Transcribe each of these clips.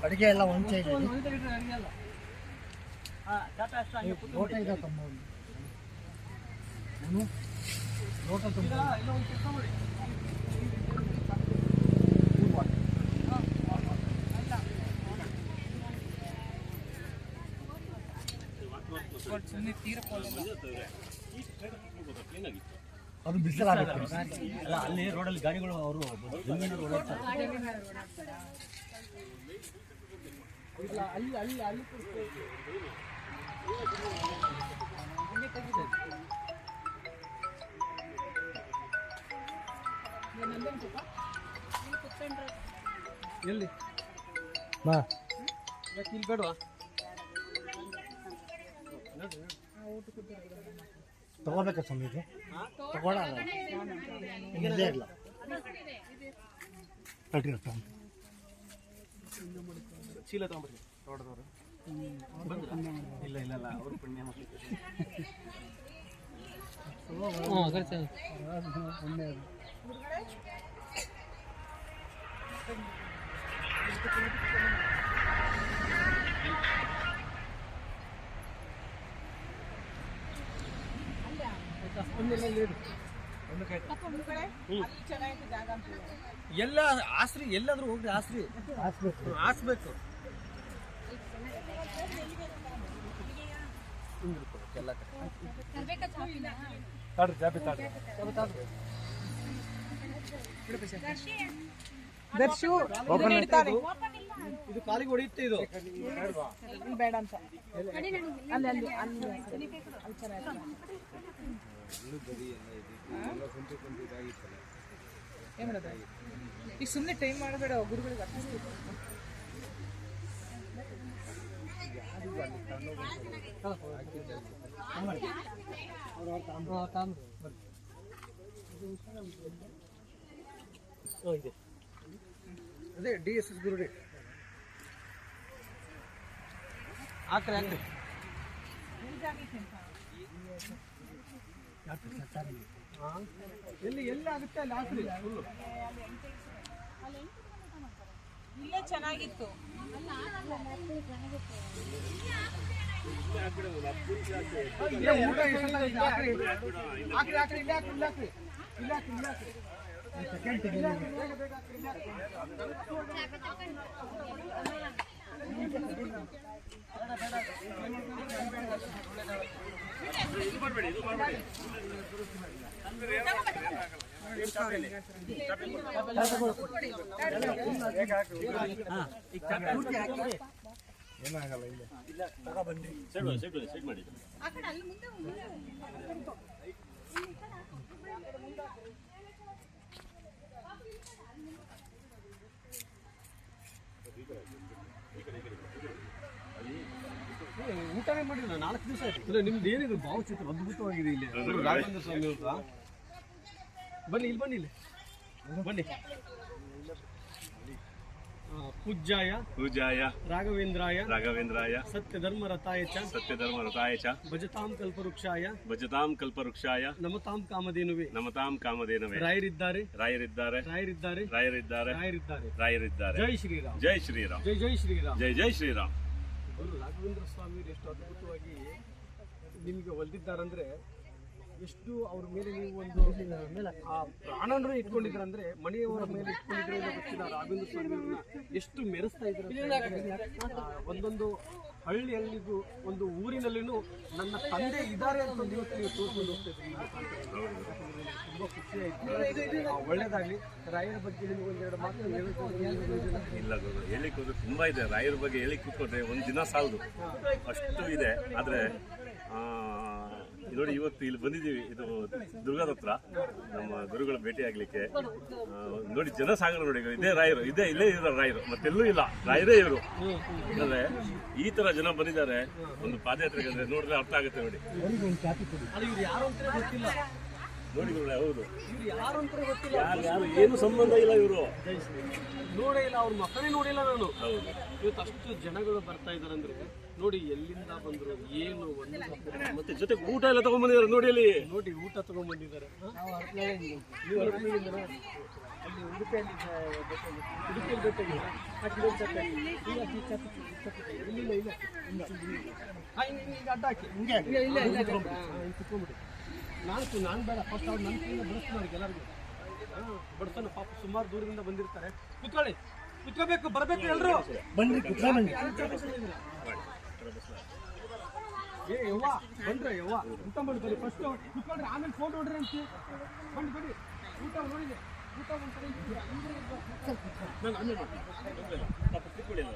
ಅಡಿಗೆ ಎಲ್ಲ ಒಂದು ಸೈಡ್ ಲೋಟ ಇದೆ ತುಂಬ ಲೋಟ ತುಂಬ ಅದು ಬಿಸಿಲಾಗುತ್ತೆ ಅಲ್ಲಿ ರೋಡಲ್ಲಿ ಗಾಡಿಗಳು ಅವರು ಅಲ್ಲಿ ಅಲ್ಲಿ ಅಲ್ಲಿ ಎಲ್ಲಿ ಬಾ ಇಲ್ಲಿ ಬೇಡವಾ ತಗೋಬೇಕಾ ಸಮೀಪ ತಗೊಳ್ಳಲ್ಲ ಇಲ್ಲೇ ಇಲ್ಲ ಚೀಲ ತಗೊಂಡ್ರಿ ತೋಟದವರು ಇಲ್ಲ ಇಲ್ಲ ಇಲ್ಲ ಅವರು ಪುಣ್ಯ ಎಲ್ಲ ಆಸ್ರಿ ಎಲ್ಲಾದ್ರೂ ಹೋಗ್ರಿ ಆಸ್ರಿ ಆಸ್ಬೇಕು ಇದು ಕಾಲಿಗೆ ಹೊಡೆಯುತ್ತೆ ಇದು ಬೇಡ ಅಂತ ಈಗ ಸುಮ್ಮನೆ ಟೈಮ್ ಮಾಡಬೇಡ ಗುರುಗಳಿಗೆ ಅರ್ಪಿಸ್ಬೇಕು ಅದೇ DSS ಗುರುಡಿ ಹಾಕ್ರಿ ಹಾಕ್ರಿ ಎಲ್ಲಿ ಎಲ್ಲಿ ಆಗುತ್ತೆ ಅಲ್ಲಿ ಹಾಕ್ರಿ ಇಲ್ಲೇ ಚೆನ್ನಾಗಿತ್ತು ಊಟ ಹಾಕ್ರಿ ಹಾಕ್ರಿ ಹಾಕ್ರಿ ಇಲ್ಲ ಹಾಕ್ರಿ ಇಲ್ಲ ಹಾಕ್ರಿ ಇಲ್ಲ ಹಾಕ್ರಿ ಇಲ್ಲ ಹಾಕ್ರಿ ಏನಾಗಲ್ಲ ಇಲ್ಲ ತಗೊಬನ್ನಿ ಸೆಟ್ ಮಾಡಿ ಊಟನೇ ಮಾಡಿಲ್ಲ 4 ದಿವಸ ಆಯ್ತು ನಿಮ್ದು ಏನಿದೆ ಭಾವಚಿತ್ರ ಅದ್ಭುತವಾಗಿದೆ ಇಲ್ಲಿ ರಾಘವೇಂದ್ರ ಸ್ವಾಮಿ ಅಂತ ಬನ್ನಿ ಇಲ್ಲಿ ಬನ್ನಿ ಇಲ್ಲಿ ಬನ್ನಿ ಪೂಜ್ಯಾಯ ಪೂಜ್ಯಾಯ ರಾಘವೇಂದ್ರಾಯ ರಾಘವೇಂದ್ರಾಯ ಸತ್ಯಧರ್ಮರತಾಯ ಚ ಭಜತಾಂ ಕಲ್ಪವೃಕ್ಷಾಯ ಭಜತಾಂ ಕಲ್ಪವೃಕ್ಷಾಯ ನಮತಾಂ ಕಾಮಧೇನುವೆ ನಮತಾಂ ಕಾಮಧೇನುವೆ ರಾಯರಿದ್ದಾರೆ ರಾಯರಿದ್ದಾರೆ ರಾಯರಿದ್ದಾರೆ ರಾಯರಿದ್ದಾರೆ ರಾಯರಿದ್ದಾರೆ ರಾಯರಿದ್ದಾರೆ ಜೈ ಶ್ರೀರಾಮ್ ಜೈ ಶ್ರೀರಾಮ್ ಜೈ ಜೈ ಶ್ರೀರಾಮ್ ಜೈ ಜೈ ಶ್ರೀರಾಮ್ ರಾಘವೇಂದ್ರ ಸ್ವಾಮಿ ಎಷ್ಟು ಅದ್ಭುತವಾಗಿ ನಿಮಗೆ ಒಲ್ದಿದ್ದಾರಂದ್ರೆ ಎಷ್ಟು ಅವ್ರ ಮೇಲೆ ನೀವು ಒಂದು ಆ ಪ್ರಾಣನೂ ಇಟ್ಕೊಂಡಿದ್ರಂದ್ರೆ ಮನೆಯವರ ಮೇಲೆ ಇಟ್ಕೊಂಡಿದ್ರೆ ಗೊತ್ತಿಲ್ಲ ರಾಘವೇಂದ್ರ ಸ್ವಾಮಿಯವ್ರನ್ನ ಎಷ್ಟು ಮೆರೆಸ್ತಾ ಇದ್ದಾರೆ ಒಂದೊಂದು ಹಳ್ಳಿಯಲ್ಲಿಗೂ ಒಂದು ಊರಿನಲ್ಲಿನೂ ನನ್ನ ತಂದೆ ಇದ್ದಾರೆ ಅಂತ ನೀವು ತೋರ್ಕೊಂಡು ಹೋಗ್ತಾ ಇದ್ರಿ ತುಂಬ ಖುಷಿ ಆಯ್ತು ಒಳ್ಳೇದಾಗ್ಲಿ ರಾಯರ ಬಗ್ಗೆ ನಿಮಗೆ ಒಂದೆರಡು ಮಾತು ಇಲ್ಲ ಹೇಳಿಕ್ ಹೋದ್ರೆ ತುಂಬಾ ಇದೆ ರಾಯರ ಬಗ್ಗೆ ಹೇಳಿಕ್ ಕೂತ್ಕೊಂಡ್ರೆ ಒಂದು ದಿನ ಸಾಲದು ಅಷ್ಟು ಇದೆ ಆದ್ರೆ ನೋಡಿ ಇವತ್ತು ಇಲ್ಲಿ ಬಂದಿದ್ದೀವಿ ಇದು ದುರ್ಗದ ಹತ್ರ ನಮ್ಮ ಗುರುಗಳ ಭೇಟಿ ಆಗ್ಲಿಕ್ಕೆ ನೋಡಿ ಜನಸಾಗರ ನೋಡಿ ಇದೇ ರಾಯರು ಇದೇ ಇಲ್ಲೇ ಇರೋ ರಾಯರು ಮತ್ತೆಲ್ಲೂ ಇಲ್ಲ ರಾಯರೇ ಇವರು ಅಂದ್ರೆ ಈ ತರ ಜನ ಬಂದಿದ್ದಾರೆ ಒಂದು ಪಾದಯಾತ್ರೆಗೆ ಅಂದ್ರೆ ನೋಡಿದ್ರೆ ಅರ್ಥ ಆಗುತ್ತೆ ನೋಡಿ ನೋಡಿ ಗುರುಗಳೇ ಹೌದು ಯಾರು ಏನು ಸಂಬಂಧ ಇಲ್ಲ ಇವರು ನೋಡೇ ಇಲ್ಲ ಅವ್ರ ಮಕ್ಕಳೇ ನೋಡಿಲ್ಲ ನಾನು ಇವತ್ತು ಅಷ್ಟು ಜನಗಳು ಬರ್ತಾ ಇದಾರೆ ಅಂದ್ರೆ ನೋಡಿ ಎಲ್ಲಿಂದ ಬಂದ್ರು ಏನು ಒಂದು ಮತ್ತೆ ಜೊತೆಗೆ ಊಟ ಎಲ್ಲ ತಗೊಂಡ್ಬಂದಿದ್ದಾರೆ ನೋಡಿ ಅಲ್ಲಿ. ನೋಡಿ ಊಟ ತಗೊಂಡ್ಬಂದಿದ್ದಾರೆ. ನಾನು ಬೇಡ ಫಸ್ಟ್ ಅವ್ರು ನನ್ನ ಕೈಯಿಂದ ಬಡಿಸ್ತೀನಿ ಅವ್ರಿಗೆ ಎಲ್ಲರಿಗೂ. ಬಡಿಸೋಣ ಪಾಪ ಸುಮಾರು ದೂರದಿಂದ ಬಂದಿರ್ತಾರೆ. ಕುತ್ಕೊಳ್ಳಿ, ಕುತ್ಕೋಬೇಕು, ಬರಬೇಕು ಎಲ್ರು ಬನ್ನಿ. ಏ ಯವ್ವ ಬಂದ್ರೆ ಯವ್ವ ಊಟ ಮಾಡಿ ಬನ್ನಿ. ಫಸ್ಟ್ ಕುತ್ಕೊಳ್ರಿ, ಆಮೇಲೆ ಫೋನ್ ನೋಡ್ರಿ ಅಂತ ಬನ್ನಿ ಬನ್ನಿ. ಊಟ ನೋಡಿದೆ, ಊಟ ಮಾಡ್ತಾರೆ. ನಾನು ಆಮೇಲೆ ಮಾಡ್ತೀನಿ. ಪಾಪ ಕೂತ್ಕೊಳ್ಳಿ ಎಲ್ಲ.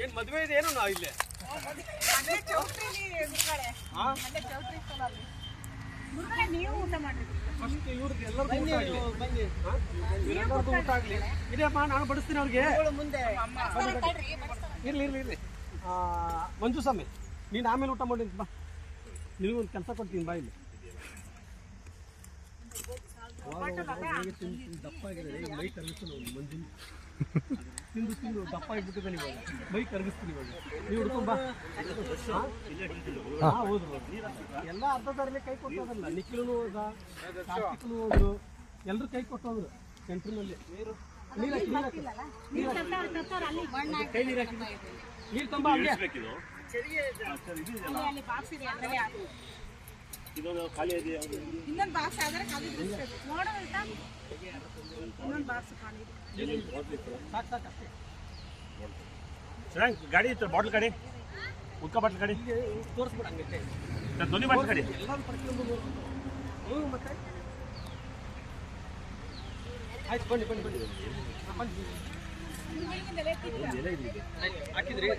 ಏನ್ ಮದ್ವೆ ಇದೆ ಏನೋ ನಾ ಇಲ್ಲೇ ನೀವು ಊಟ ಮಾಡ್ರಿ. ಫಸ್ಟ್ ಇವ್ರದ್ದು ಎಲ್ಲರಿಗೂ ಊಟ ಆಗ್ಲಿ. ಇದೆಯಪ್ಪ ನಾನು ಬಡಿಸ್ತೀನಿ ಅವ್ರಿಗೆ. ಇರ್ಲಿ ಇರ್ಲಿ ಇರ್ಲಿ. ಮಂಜು ಸ್ವಾಮಿ ನೀನು ಆಮೇಲೆ ಊಟ ಮಾಡಿ ಬಾ. ನಿನಗೊಂದು ಕೆಲಸ ಕೊಡ್ತೀನಿ ಬಾ. ಇಲ್ಲಿ ದಪ್ಪ ಆಗಿದೆ, ಮೈ ಕರಗಿಸ್ತೀನಿ ಮಂಜು. ತಿಂದು ತಿಂದು ದಪ್ಪ ಆಗಿಬಿಟ್ಟಿದ್ದಾನೆ ಇವಾಗ. ಮೈ ಕರಗಿಸ್ತೀನಿ ಇವಾಗ. ನೀವು ಹುಡ್ಕೊಂಬಾ. ಹೌದು ಎಲ್ಲ ಅರ್ಧದಲ್ಲೇ ಕೈ ಕೊಟ್ಟೋದಲ್ಲ. ನಿಖಿಲೂ ಹೋದ, ಕಾರ್ತಿಕ್ನು ಹೋದ್ರು, ಎಲ್ಲರೂ ಕೈ ಕೊಟ್ಟೋದ್ರು ಸೆಂಟ್ರಿನಲ್ಲಿ. ನೀರು ತುಂಬ ಇನ್ನೊಂದು ಬಾಕ್ಸ್ ಆದ್ರೆ ಖಾಲಿ ನೋಡೋಣ. ಇನ್ನೊಂದು ಬಾಕ್ಸ್ ಖಾಲಿ ಸಾಕು ಸಾಕು ಅಷ್ಟೇ. ಚೆನ್ನಾಗಿ ಗಾಡಿ ಇತ್ತು, ಬಾಟ್ಲ್ ಗಾಡಿ, ಉದ್ಕ ಬಾಟ್ಲ್ ಗಾಡಿ ತೋರಿಸ್ಬಿಡ ಹಂಗೆ ಧ್ವನಿ ಬಾಟ್ಲ್ ಗಾಡಿ ಎಲ್ಲರೂ ಪ್ರತಿಯೊಂದು. ಮತ್ತೆ ಆಯ್ತು ಬನ್ನಿ ಬನ್ನಿ ಬನ್ನಿ ಹಾಕಿದ್ರಿ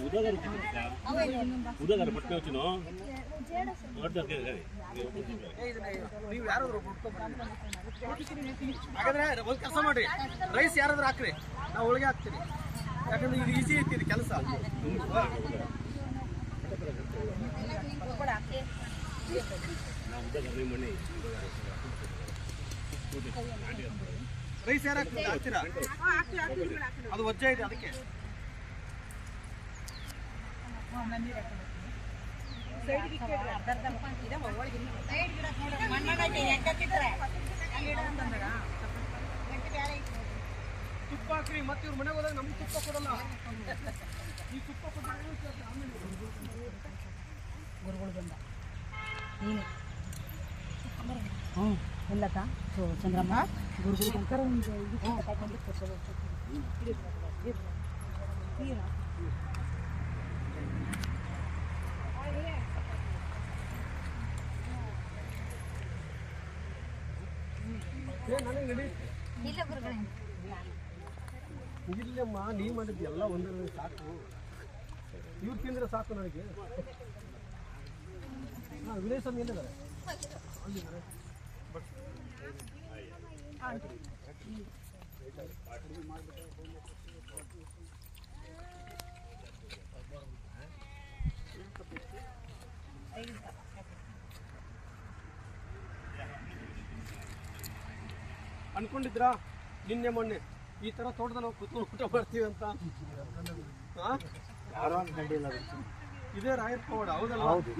ఉదగారు పట్టుకోవచ్చును ನೀವು ಯಾರಾದ್ರೂ ಹಾಗಾದ್ರೆ ಒಂದು ಕೆಲಸ ಮಾಡ್ರಿ, ರೈಸ್ ಯಾರಾದ್ರೂ ಹಾಕ್ರಿ, ನಾವು ಒಳಗೆ ಹಾಕ್ತೀವಿ. ಯಾಕಂದ್ರೆ ಇದು ಈಸಿ ಐತಿ ಇದು ಕೆಲಸ. ರೈಸ್ ಯಾರು ಹಾಕ್ತೀರಾ? ಅದು ವಜ್ಜೆ ಇದೆ ಅದಕ್ಕೆ. ತುಪ್ಪ ಹಾಕ್ರಿ, ಮತ್ತೆ ಇವ್ರ ಮನೆಗೆ ಹೋದಾಗ ನಮ್ಗೆ ತುಪ್ಪ ಕೊಡಲ್ಲ. ಈ ತುಪ್ಪ ಕೊಟ್ಟರೆ ಗುರುಗಳು ಬಂದ ನೀನು ಎಲ್ಲಕ್ಕ ಸೊ ಚಂದ್ರಮ್ಮ ಗುರುಗಳು ಬಂಕರ ಒಂದು ಇದು ತಗೊಂಡು ಕೊಡ್ಸೋದು ಇಲ್ಲ ಗುರುಗಳೇ ಇಲ್ಲಮ್ಮ ನೀ ಮಾಡಿದ್ದು ಎಲ್ಲ ಒಂದರಲ್ಲಿ ಸಾಕು ಇವ್ರು ತಿಂದ್ರೆ ಸಾಕು ನನಗೆ ಹಾಂ ವಿನಯ್ ಸ್ವಾಮಿ ಎಲ್ಲಿದ್ದಾರೆ ಅನ್ಕೊಂಡಿದ್ರಾ ನಿನ್ನೆ ಮೊನ್ನೆ ಈ ತರ ತೋಟದಲ್ಲಿ ನಾವು ಕೂತ್ಕೊಂಡು ಊಟ ಮಾಡ್ತೀವಿ ಅಂತ ಯಾರೋ ಅನ್ಕೊಂಡಿಲ್ಲ ಇದೇ ರಾಯರ್ ಪವಾಡ ಹೌದಲ್ಲ? ಹೌದು.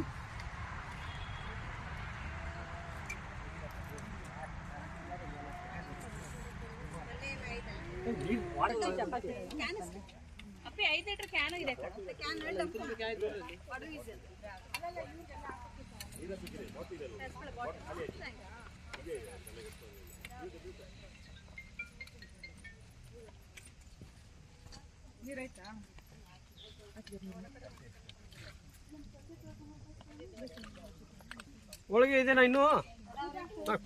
ಅಪ್ಪಿ 5 ಲೀಟರ್ ಕ್ಯಾನ್ ಇದೆ ನೀರಾಯ್ತಾ ಒಳಗೆ ಇದೆನಾ ಇನ್ನು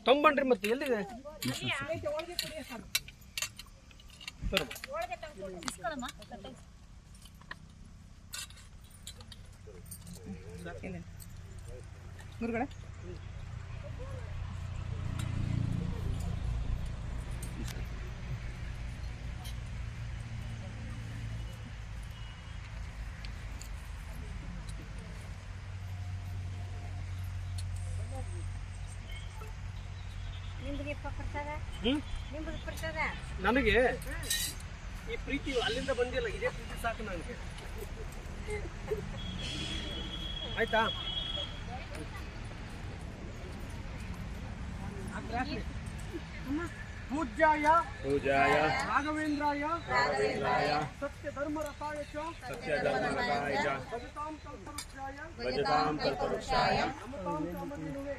ತಂಬಣ್ರಿ ಮತ್ತೆ ಎಲ್ಲಿದೆ ಗುರುಗಳ ನನಗೆ ಈ ಪ್ರೀತಿ ಅಲ್ಲಿಂದ ಬಂದಿಲ್ಲ ಇದೇ ಪ್ರೀತಿ ಸಾಕು ನನಗೆ ಆಯ್ತಾ पूज्याय राघवेन्द्राय सत्यधर्मरताय च भजतां कल्पवृक्षाय नमतां कामधेनुवे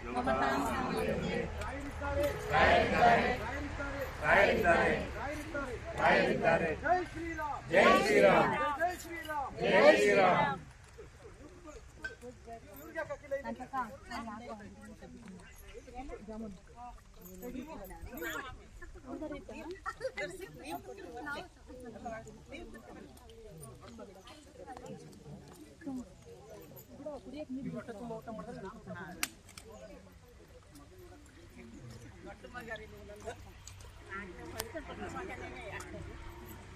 जय श्रीराम जय श्रीराम जय श्रीराम जय श्रीराम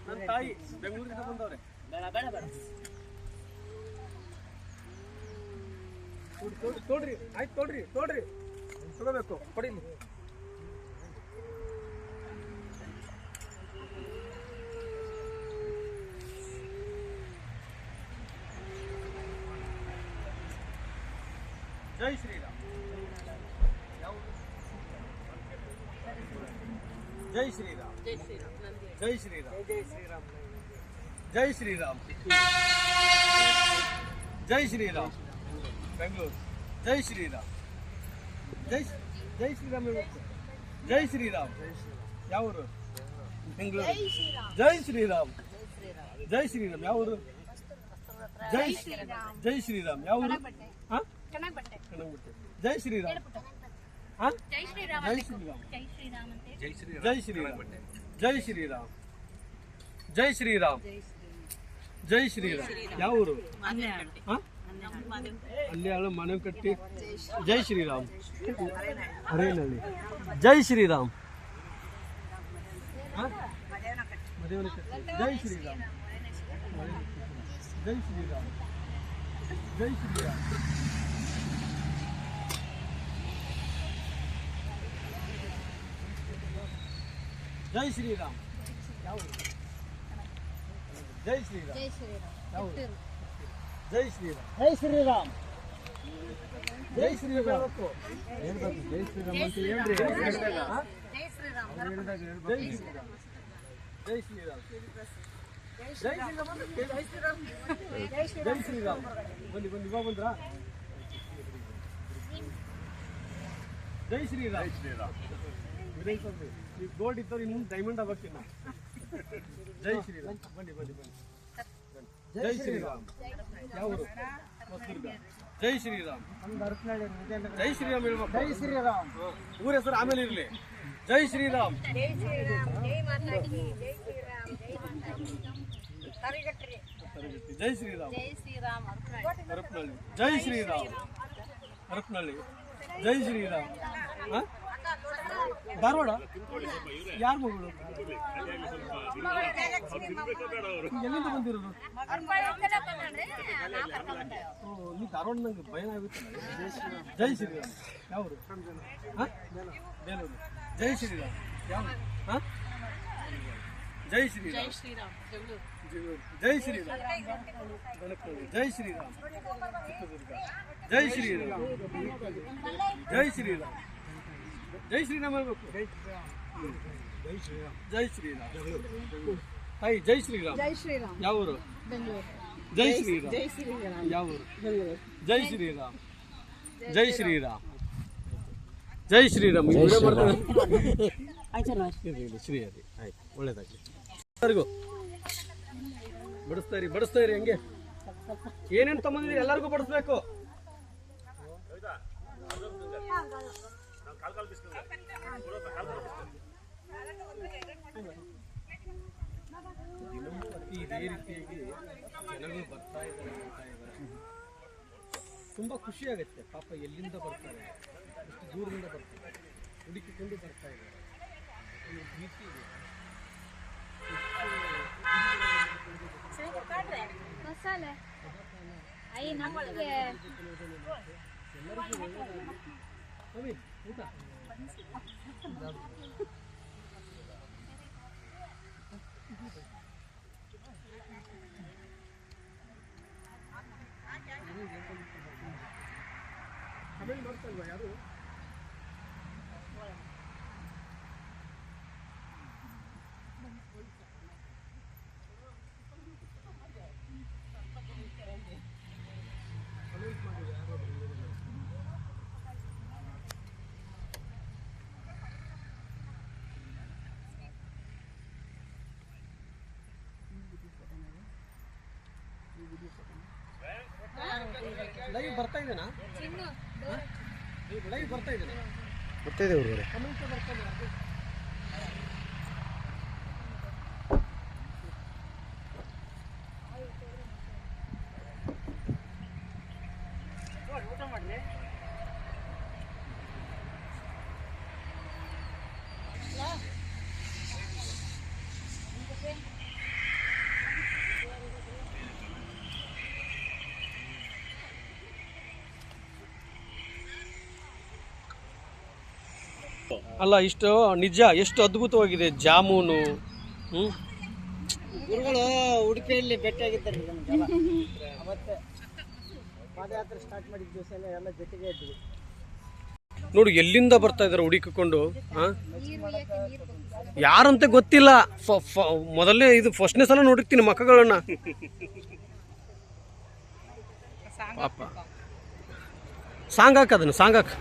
ನನ್ನ ತಾಯಿ ಬೆಂಗಳೂರಿಂದ ಬಂದವ್ರೆ ತೋಡ್ರಿ ಆಯ್ತು ತೋಡ್ರಿ ತಗೋಬೇಕು ಕೊಡಿ जय श्रीराम जय श्रीराम जय श्रीराम जय श्रीराम जय श्रीराम बेंगलूर जय श्रीराम जय श्रीराम जय श्रीराम यावूರು बेंगलूर जय श्रीराम जय श्रीराम यावूರು जय श्रीराम यावूರು जय श्रीराम जय श्रीराम जय श्रीराम जय श्रीराम जय श्रीराम जय श्रीराम जय श्रीराम यावूರು ಅಲ್ಲಿಯಾಳು ಮನೆ ಕಟ್ಟಿ ಜೈ ಶ್ರೀರಾಮ್ ಅರೇನಹಳ್ಳಿ ಜೈ ಶ್ರೀರಾಮ್ ಜೈ ಶ್ರೀರಾಮ್ ಜೈ ಶ್ರೀರಾಮ್ ಜೈ ಶ್ರೀರಾಮ್ जय श्रीराम जय श्रीराम जय श्रीराम जय श्रीराम ಜೈ ಶ್ರೀರಾಮ್ जय श्रीराम जय श्रीराम ಅಂತ ಹೇಳ್ರಿ ಜೈ ಶ್ರೀರಾಮ್ ಜೈ ಶ್ರೀರಾಮ್ ಜೈ ಶ್ರೀರಾಮ್ ಜೈ ಶ್ರೀರಾಮ್ ಜೈ ಶ್ರೀರಾಮ್ ಬನ್ನಿ ಇವಾಗ ಬಂದ್ರಾ ಜೈ ಶ್ರೀರಾಮ್. ಶ್ರೀರಾಮ್. ವಿನಯ್ ಸ್ವಾಮಿ, ಈ ಗೋಲ್ಡ್ ಇದ್ದವ್ರು ಇನ್ನು ಡೈಮಂಡ್ ಆಗ್ಬೇಕಿಲ್ಲ. ಜೈ ಶ್ರೀರಾಮ್. ಬನ್ನಿ ಬನ್ನಿ ಬನ್ನಿ. ಜೈ ಶ್ರೀರಾಮ್. ಯಾವ ಊರು? ಹೊಸದುರ್ಗ. ಜೈ ಶ್ರೀರಾಮ್. ಜೈ ಶ್ರೀರಾಮ್ ಹೇಳ್ಬೇಕು. ಜೈ ಶ್ರೀರಾಮ್. ಊರ ಹೆಸರು ಆಮೇಲೆ ಇರಲಿ. ಜೈ ಶ್ರೀರಾಮ್. ಜೈ ಶ್ರೀರಾಮ್. ಜೈ ಮಾತಾಡಿ. ಜೈ ಶ್ರೀರಾಮ್. ಜೈ ಮಾತಾಡಿ. ಕರಿಗಟ್ರಿ. ಜೈ ಶ್ರೀರಾಮ್. ಜೈ ಶ್ರೀರಾಮ್. ಹರಪನಹಳ್ಳಿ. ಜೈ ಶ್ರೀರಾಮ್. ಹರಪನಹಳ್ಳಿ. ಜೈ ಶ್ರೀರಾಮ್. ಧಾರವಾಡ. ಯಾರ ಮಗಳು? ಎಲ್ಲಿಂದ ಬಂದಿರೋದು? ನೀವು ಧಾರವಾಡ ನಂಗೆ ಭಯ ಆಗುತ್ತೆ. ಜೈ ಶ್ರೀರಾಮ್. ಯಾವ ಊರು? ಬೇಲೂರು. ಜೈ ಶ್ರೀರಾಮ್. ಯಾವ ಜೈ ಶ್ರೀರಾಮ್. ಜೈ ಶ್ರೀರಾಮ್. ಬೆಳಕಲ್ಲಿ. ಜೈ ಶ್ರೀರಾಮ್. ಚಿತ್ರದುರ್ಗ. ಜೈ ಶ್ರೀರಾಮ್. ಜೈ ಶ್ರೀರಾಮ್. ಜೈ ಶ್ರೀರಾಮ್ ಹೇಳ್ಬೇಕು. ಜೈ ಶ್ರೀರಾಮ್. ಜೈ ಶ್ರೀರಾಮ್. ಹಾಯ್. ಜೈ ಶ್ರೀರಾಮ್. ಜೈ ಶ್ರೀರಾಮ್. ಯಾವ ಊರು? ಜೈ ಶ್ರೀರಾಮ್. ಜೈ ಶ್ರೀರಾಮ್. ಯಾವ ಊರು? ಜೈ ಶ್ರೀರಾಮ್. ಜೈ ಶ್ರೀರಾಮ್. ಜೈ ಶ್ರೀರಾಮ್. ಶ್ರೀ ಹರಿ. ಆಯ್ತು, ಒಳ್ಳೇದಾಗಲಿ. ಎಲ್ಲರಿಗೂ ಬಡಿಸ್ತಾ ಇರಿ, ಬಡಿಸ್ತಾ ಇರಿ. ಹಂಗೆ ಏನೇನು ತಗೊಂಡಿರಿ ಎಲ್ಲರಿಗೂ ಬಡಿಸ್ಬೇಕು. ಇದೇ ರೀತಿಯಾಗಿ ಜನಗಳು ಬರ್ತಾ ಇದ್ದಾರೆ. ತುಂಬಾ ಖುಷಿ ಆಗುತ್ತೆ. ಪಾಪ ಎಲ್ಲಿಂದ ಬರ್ತಾರೆ, ಎಷ್ಟು ದೂರದಿಂದ ಬರ್ತಾರೆ, ಹುಡುಕಿಕೊಂಡು ಬರ್ತಾ ಇದ್ದಾರೆ. ಭೀತಿ ಇದೆ. ಮಸಾಲೆ ಅಯ್ಯ ನಮಗೆ ಊಟ ಆಮೇಲೆ ಮಾಡ್ತಲ್ವಾ ಯಾರು? ಲೈವ್ ಬರ್ತಾ ಇದೆನಾ? ಲೈವ್ ಬರ್ತಾ ಇದೆನಾ? ಬರ್ತಾ ಇದೆ ಹುಡುಗರೆ. ಕಮೆಂಟ್ ಬರ್ತಾ ಇದೆ. ಊಟ ಮಾಡ್ರಿ. ಅಲ್ಲ, ಇಷ್ಟು ನಿಜ, ಎಷ್ಟು ಅದ್ಭುತವಾಗಿದೆ ಜಾಮೂನು. ಗುರುಗಳು ಉಡುಪಿಯಲ್ಲಿ ಭೇಟಿಯಾಗಿದ್ದಾರೆ. ಅವತ್ತೆ ಪಾದಯಾತ್ರೆ ಸ್ಟಾರ್ಟ್ ಮಾಡಿದ ದಿವಸ ಎಲ್ಲ ಜೊತೆಗೆ ಇದ್ವಿ. ನೋಡು ಎಲ್ಲಿಂದ ಬರ್ತಾ ಇದಾರೆ ಹುಡುಕಿಕೊಂಡು. ಯಾರಂತ ಗೊತ್ತಿಲ್ಲ. ಮೊದಲೇ ಇದು ಫಸ್ಟ್ನೇ ಸಲ ನೋಡಿರ್ತೀನಿ ಮಕ್ಕಳನ್ನ. ಪಾಪ ಸಾಂಗ್ ಹಾಕ, ಅದನ್ನು ಸಾಂಗ್ ಹಾಕ.